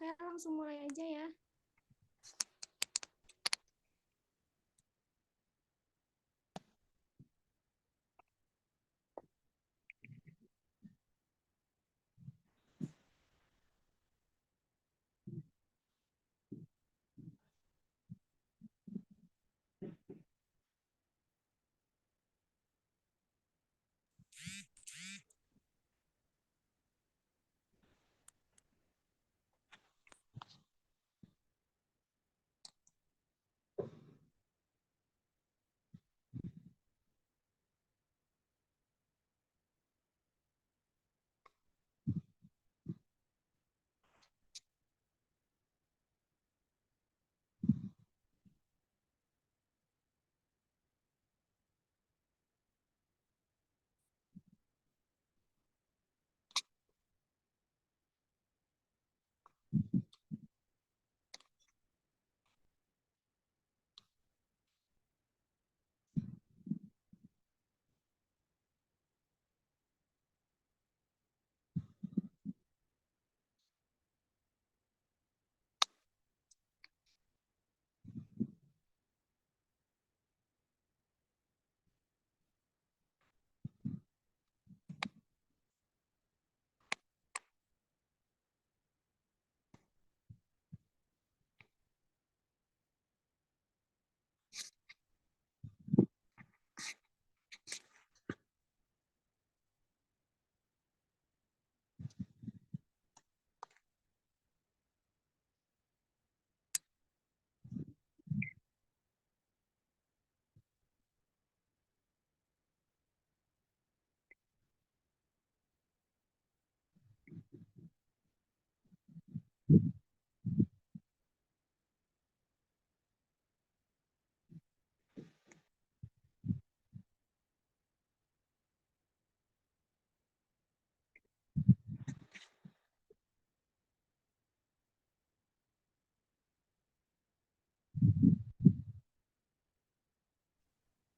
Oke, langsung mulai aja ya.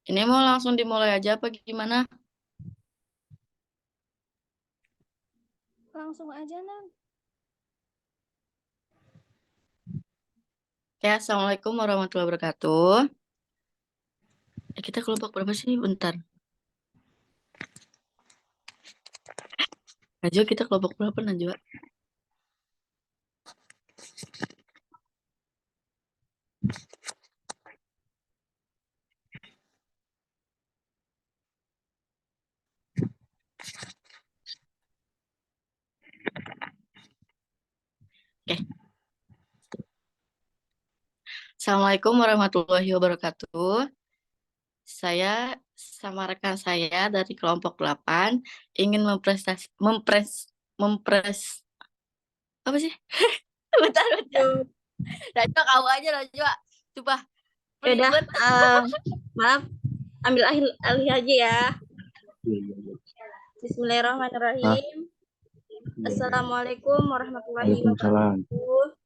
Ini mau langsung dimulai aja apa gimana? Langsung aja, Nan. Ya, Assalamualaikum warahmatullahi wabarakatuh. Kita kelompok berapa sih? Bentar. Najwa, kita kelompok berapa, Najwa? Oke. Assalamualaikum warahmatullahi wabarakatuh. Saya sama rekan saya dari kelompok 8 ingin apa sih? Bentar. Najwa, kamu aja, Najwa. Coba. Yaudah, Ribet. maaf, ambil alih aja ya. Bismillahirrahmanirrahim. Assalamualaikum warahmatullahi wabarakatuh.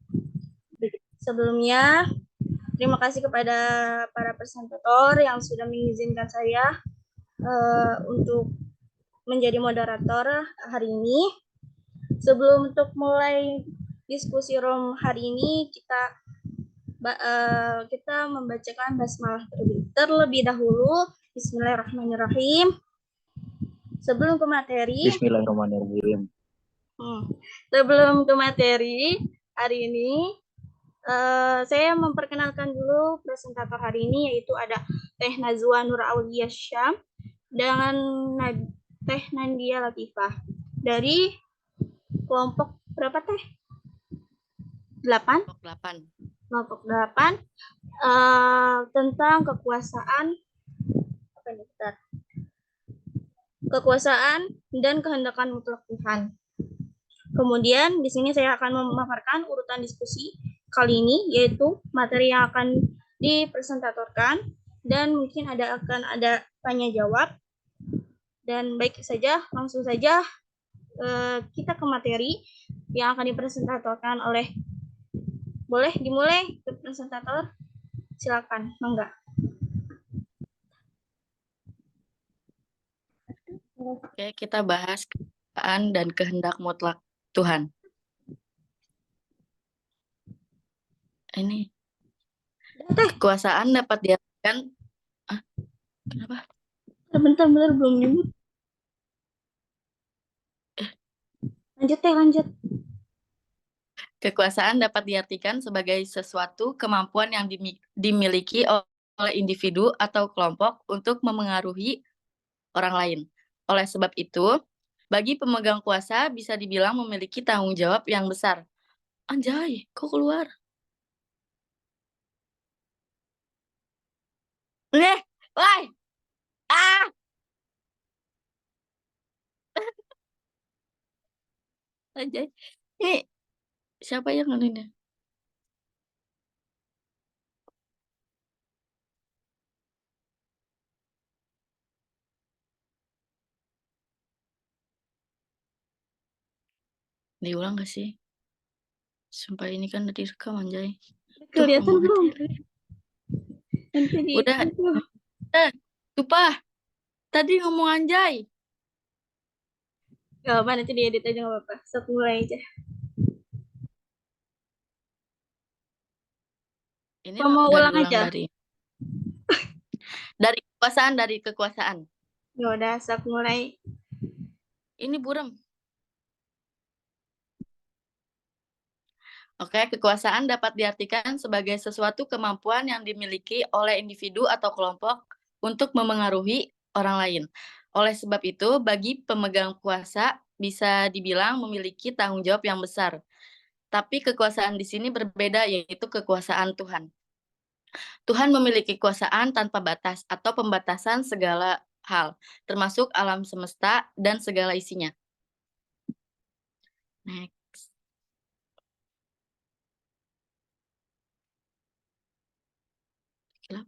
Sebelumnya, terima kasih kepada para presentator yang sudah mengizinkan saya untuk menjadi moderator hari ini. Sebelum untuk mulai diskusi room hari ini, kita membacakan basmalah terlebih dahulu. Bismillahirrahmanirrahim. Sebelum ke materi. Bismillahirrahmanirrahim. Sebelum ke materi hari ini, saya memperkenalkan dulu presentator hari ini, yaitu ada Teh Nazwa Nur Aulia Syam dengan Teh Nandia Latifah dari kelompok berapa Teh? 8? Kelompok 8 tentang kekuasaan dan kehendakan mutlak Tuhan. Kemudian di sini saya akan memaparkan urutan diskusi kali ini, yaitu materi yang akan dipresentatorkan dan mungkin akan ada tanya jawab. Dan baik saja, langsung saja kita ke materi yang akan dipresentatorkan oleh, boleh dimulai ke presentator, silakan, mangga. Oke, kita bahas kehendak dan kehendak mutlak Tuhan. Ini Teh, kekuasaan dapat diartikan. Ah, kenapa? bentar belum nyebut. Lanjut teh, lanjut. Kekuasaan dapat diartikan sebagai sesuatu kemampuan yang dimiliki oleh individu atau kelompok untuk memengaruhi orang lain. Oleh sebab itu, bagi pemegang kuasa bisa dibilang memiliki tanggung jawab yang besar. Anjay, kok keluar? Wah, ah, anjay. Ini siapa yang ini? Diulang gak sih? Sumpah ini kan udah direkam, anjay. Tuh, Kelihatan ngomong belum? aja. Nanti di Udah, lupa. Tadi ngomong anjay. Gak apa, nanti diedit aja gak apa-apa. Sok mulai aja. Ini Mau dari ulang aja? Dari kekuasaan. Ya udah, sok mulai. Ini buram. Oke, kekuasaan dapat diartikan sebagai sesuatu kemampuan yang dimiliki oleh individu atau kelompok untuk memengaruhi orang lain. Oleh sebab itu, bagi pemegang kuasa bisa dibilang memiliki tanggung jawab yang besar. Tapi kekuasaan di sini berbeda, yaitu kekuasaan Tuhan. Tuhan memiliki kekuasaan tanpa batas atau pembatasan segala hal, termasuk alam semesta dan segala isinya. Next. Gelap.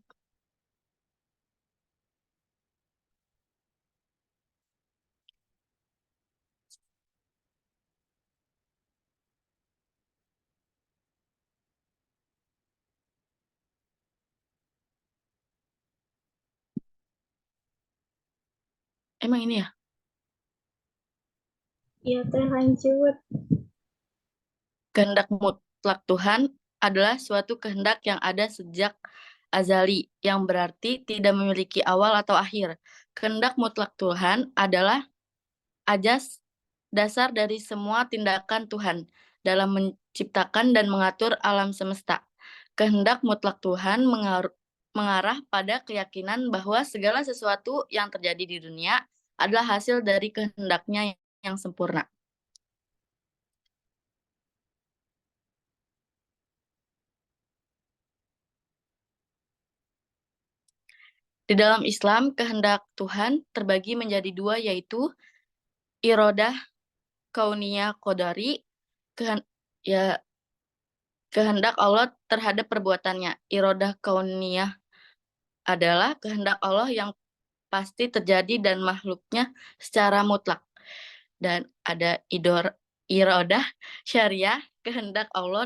Emang ini ya? Iya teh, lanjut. Kehendak mutlak Tuhan adalah suatu kehendak yang ada sejak azali, yang berarti tidak memiliki awal atau akhir. Kehendak mutlak Tuhan adalah ajas dasar dari semua tindakan Tuhan dalam menciptakan dan mengatur alam semesta. Kehendak mutlak Tuhan mengarah pada keyakinan bahwa segala sesuatu yang terjadi di dunia adalah hasil dari kehendaknya yang sempurna. Di dalam Islam, kehendak Tuhan terbagi menjadi dua, yaitu irodah kauniyah qadari, kehendak Allah terhadap perbuatannya. Irodah kauniyah adalah kehendak Allah yang pasti terjadi dan makhluknya secara mutlak. Dan ada irodah syariah, kehendak Allah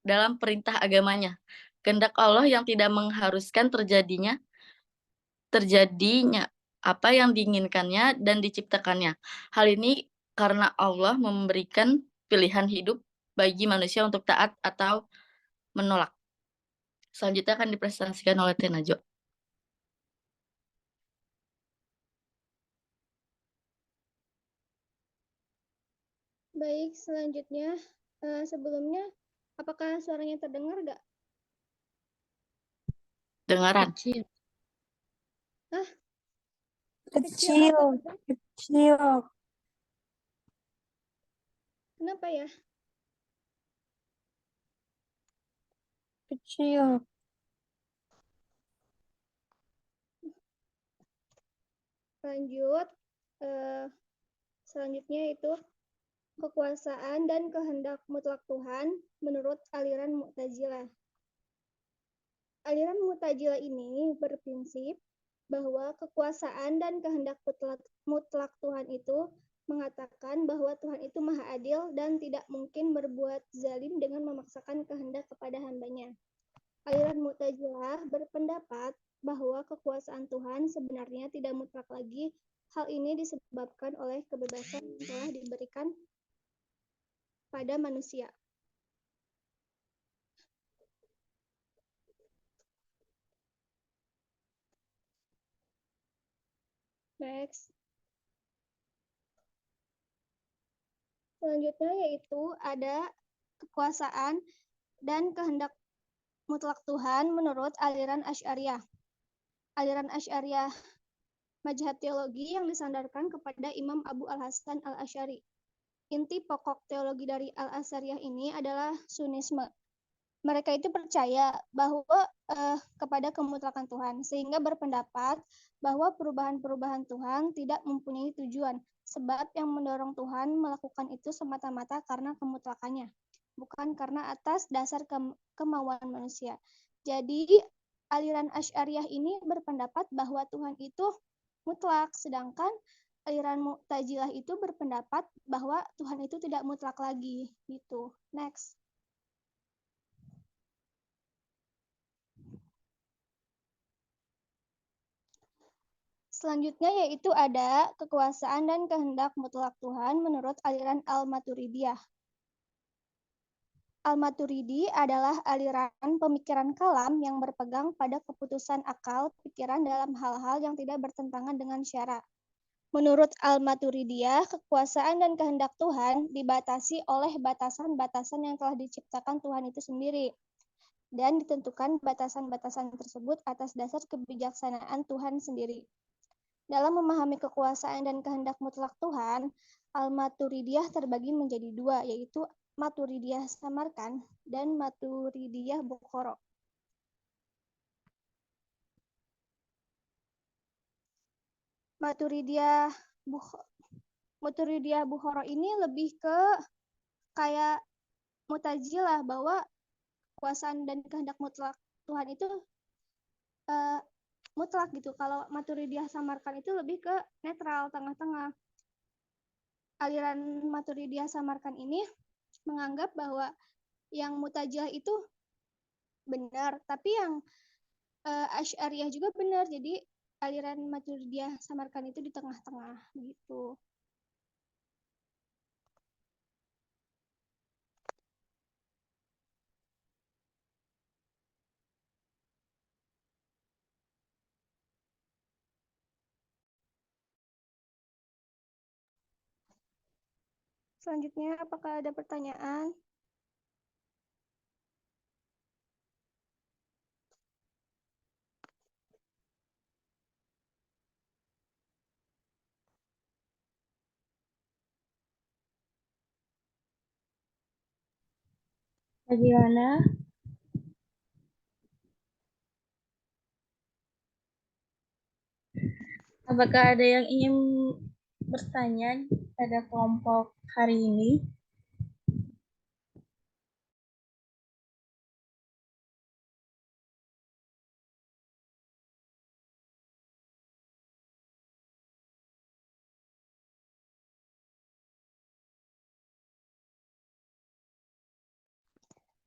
dalam perintah agamanya. Kehendak Allah yang tidak mengharuskan terjadinya apa yang diinginkannya dan diciptakannya. Hal ini karena Allah memberikan pilihan hidup bagi manusia untuk taat atau menolak. Selanjutnya akan dipresentasikan oleh Teh Najwa. Baik, selanjutnya sebelumnya apakah suaranya terdengar nggak? Dengaran. Hah? Kecil. Kecil. Kenapa ya? Kecil. Lanjut. Selanjutnya itu kekuasaan dan kehendak mutlak Tuhan menurut aliran Mu'tazilah. Aliran Mu'tazilah ini berprinsip bahwa kekuasaan dan kehendak mutlak Tuhan itu mengatakan bahwa Tuhan itu maha adil dan tidak mungkin berbuat zalim dengan memaksakan kehendak kepada hambanya. Aliran Mu'tazilah berpendapat bahwa kekuasaan Tuhan sebenarnya tidak mutlak lagi. Hal ini disebabkan oleh kebebasan yang telah diberikan pada manusia. Next. Selanjutnya yaitu ada kekuasaan dan kehendak mutlak Tuhan menurut aliran Asy'ariyah. Aliran Asy'ariyah mazhab teologi yang disandarkan kepada Imam Abu Al-Hasan Al-Asy'ari. Inti pokok teologi dari Al-Asy'ariyah ini adalah Sunisme. Mereka itu percaya bahwa kepada kemutlakan Tuhan, sehingga berpendapat bahwa perubahan-perubahan Tuhan tidak mempunyai tujuan, sebab yang mendorong Tuhan melakukan itu semata-mata karena kemutlakannya, bukan karena atas dasar kemauan manusia. Jadi aliran Asy'ariyah ini berpendapat bahwa Tuhan itu mutlak, sedangkan aliran Mu'tazilah itu berpendapat bahwa Tuhan itu tidak mutlak lagi, gitu. Next. Selanjutnya yaitu ada kekuasaan dan kehendak mutlak Tuhan menurut aliran Al-Maturidiyah. Al-Maturidi adalah aliran pemikiran kalam yang berpegang pada keputusan akal pikiran dalam hal-hal yang tidak bertentangan dengan syara. Menurut Al-Maturidiyah, kekuasaan dan kehendak Tuhan dibatasi oleh batasan-batasan yang telah diciptakan Tuhan itu sendiri, dan ditentukan batasan-batasan tersebut atas dasar kebijaksanaan Tuhan sendiri. Dalam memahami kekuasaan dan kehendak mutlak Tuhan, Al-Maturidiyah terbagi menjadi dua, yaitu Maturidiyah Samarkand dan Maturidiyah Bukhara. Maturidiyah Bukhara ini lebih ke kayak Mu'tazilah, bahwa kekuasaan dan kehendak mutlak Tuhan itu mutlak gitu. Kalau Maturidiyah Samarkand itu lebih ke netral, tengah-tengah. Aliran Maturidiyah Samarkand ini menganggap bahwa yang Mu'tazilah itu benar, tapi yang Asy'ariyah juga benar. Jadi aliran Maturidiyah Samarkand itu di tengah-tengah gitu. Selanjutnya, apakah ada pertanyaan? Bagaimana? Apakah ada yang ingin bertanya pada kelompok hari ini?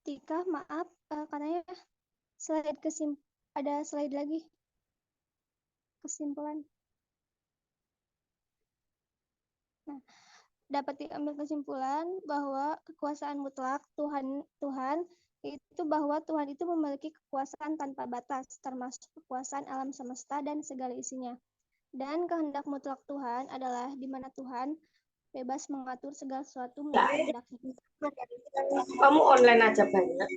Tika, maaf, katanya ada slide lagi kesimpulan. Nah, dapat diambil kesimpulan bahwa kekuasaan mutlak Tuhan itu bahwa Tuhan itu memiliki kekuasaan tanpa batas, termasuk kekuasaan alam semesta dan segala isinya. Dan kehendak mutlak Tuhan adalah di mana Tuhan bebas mengatur segala sesuatu menurut kehendaknya. Kamu online aja banyak.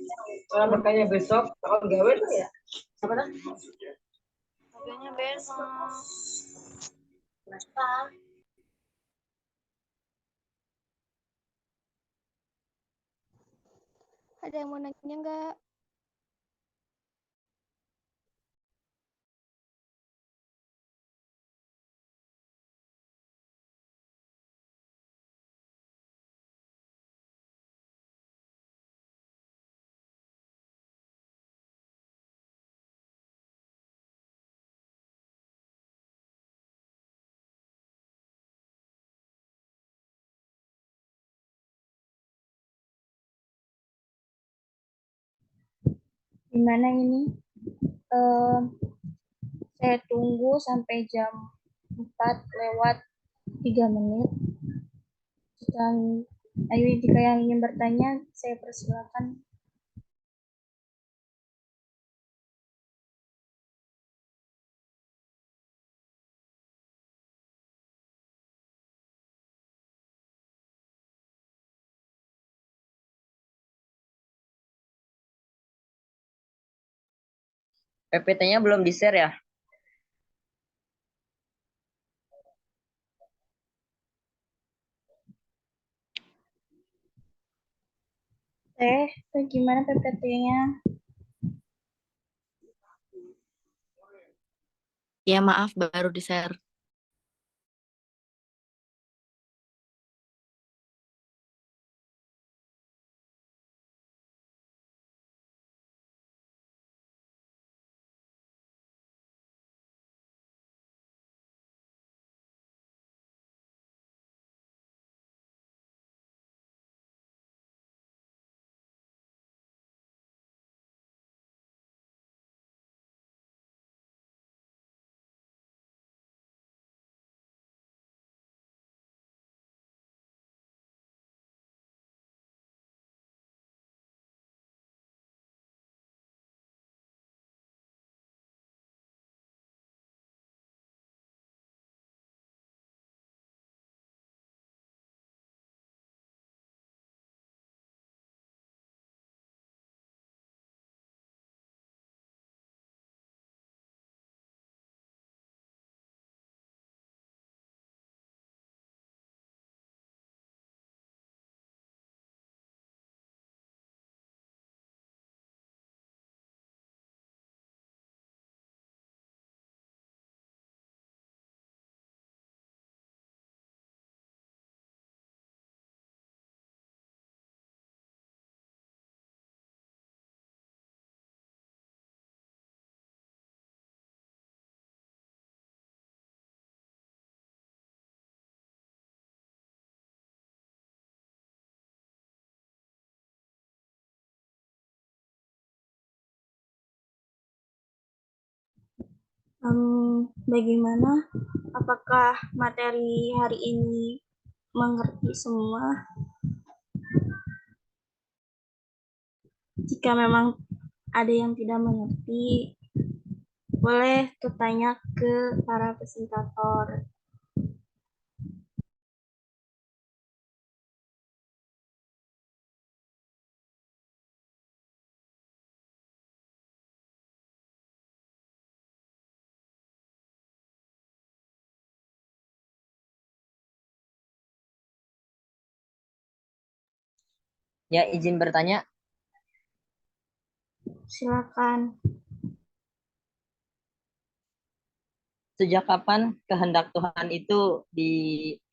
Kalau makanya besok tahun gawe tuh ya. Apa dah? Makanya besok. Ada yang mau nanya nggak? Gimana ini? Saya tunggu sampai jam 4:03. Dan ayo jika yang ingin bertanya, saya persilakan. PPT-nya belum di-share ya? Gimana PPT-nya? Ya maaf, baru di-share. Bagaimana? Apakah materi hari ini mengerti semua? Jika memang ada yang tidak mengerti, boleh bertanya ke para presentator. Ya, izin bertanya. Silakan. Sejak kapan kehendak Tuhan itu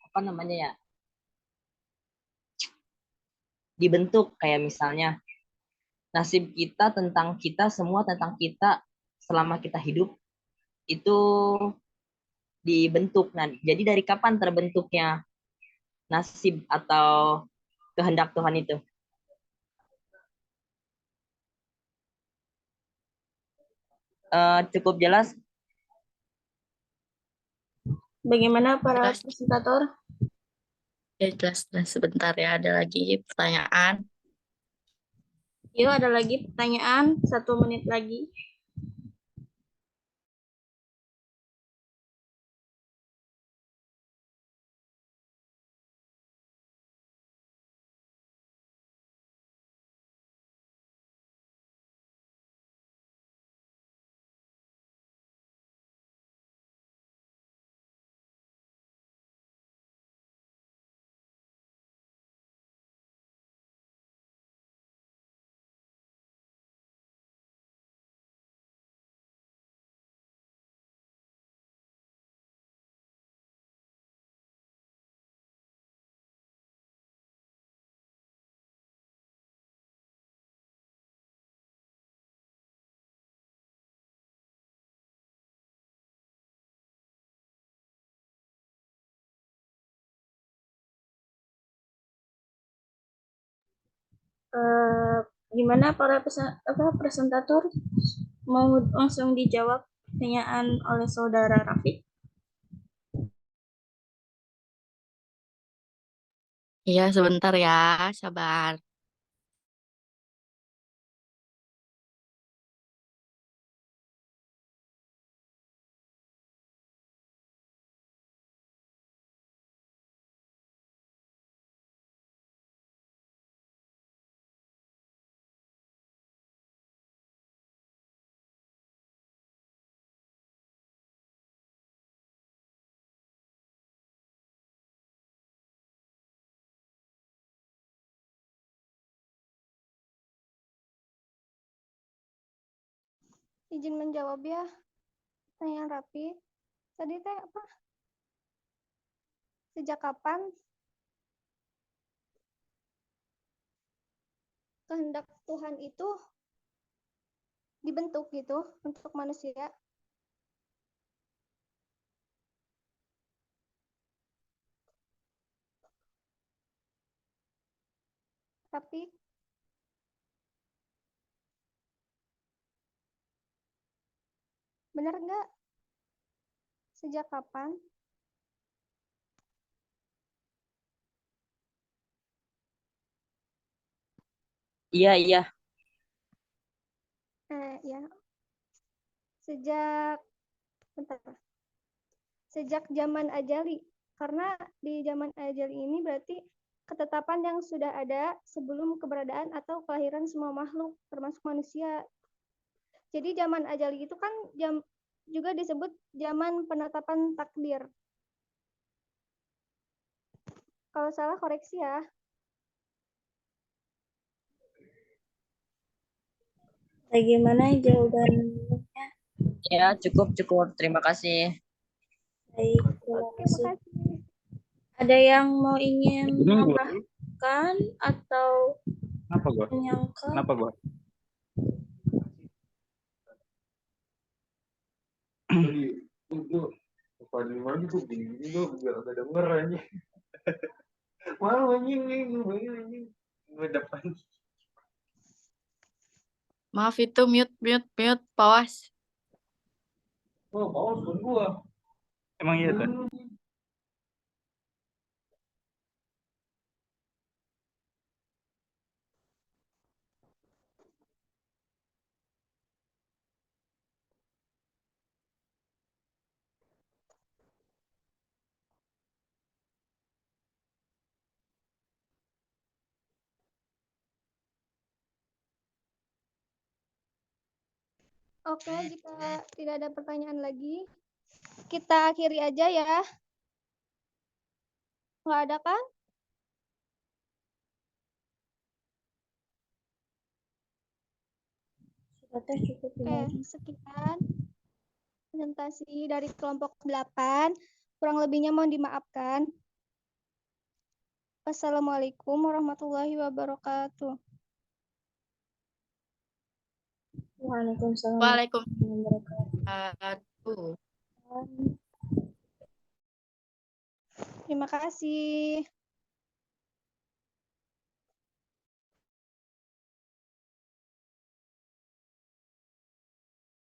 apa namanya ya? Dibentuk, kayak misalnya nasib kita tentang kita, semua tentang kita selama kita hidup itu dibentuk. Nah, jadi dari kapan terbentuknya nasib atau kehendak Tuhan itu? Cukup jelas? Bagaimana para Jelas, presentator? ya jelas. Sebentar ya, ada lagi pertanyaan. Yuk, ada lagi pertanyaan. 1 menit lagi. Gimana para presentator? Mau langsung dijawab pertanyaan oleh saudara Rafiq? Iya, sebentar ya, sabar. Izin menjawab ya. Pertanyaan rapi. Tadi teh apa? Sejak kapan kehendak Tuhan itu dibentuk gitu untuk manusia? Tapi benar nggak? Sejak kapan? Iya, iya. Ya. Sejak bentar. Sejak zaman ajali. Karena di zaman ajali ini berarti ketetapan yang sudah ada sebelum keberadaan atau kelahiran semua makhluk, termasuk manusia. Jadi zaman ajali itu kan juga disebut zaman penetapan takdir. Kalau salah koreksi ya. Bagaimana jawabannya? Ya, cukup, cukup. Terima kasih. Baik, terima Oke, kasih. makasih. Ada yang mau ingin menambahkan atau Kenapa gua? menyangka? Kenapa gua? Paling mana tuh gini tuh biar ada denger aja. Mau anjing nih, gue depan. Maaf itu mute, Pawas. Oh, mau pun gua. Emang iya tuh. Oke, jika tidak ada pertanyaan lagi, kita akhiri aja ya. Nggak ada kan? Sudah cukup Oke, sekian presentasi dari kelompok 8. Kurang lebihnya mohon dimaafkan. Wassalamualaikum warahmatullahi wabarakatuh. Waalaikumsalam Waalaikumsalam. warahmatullahi wabarakatuh. Terima kasih.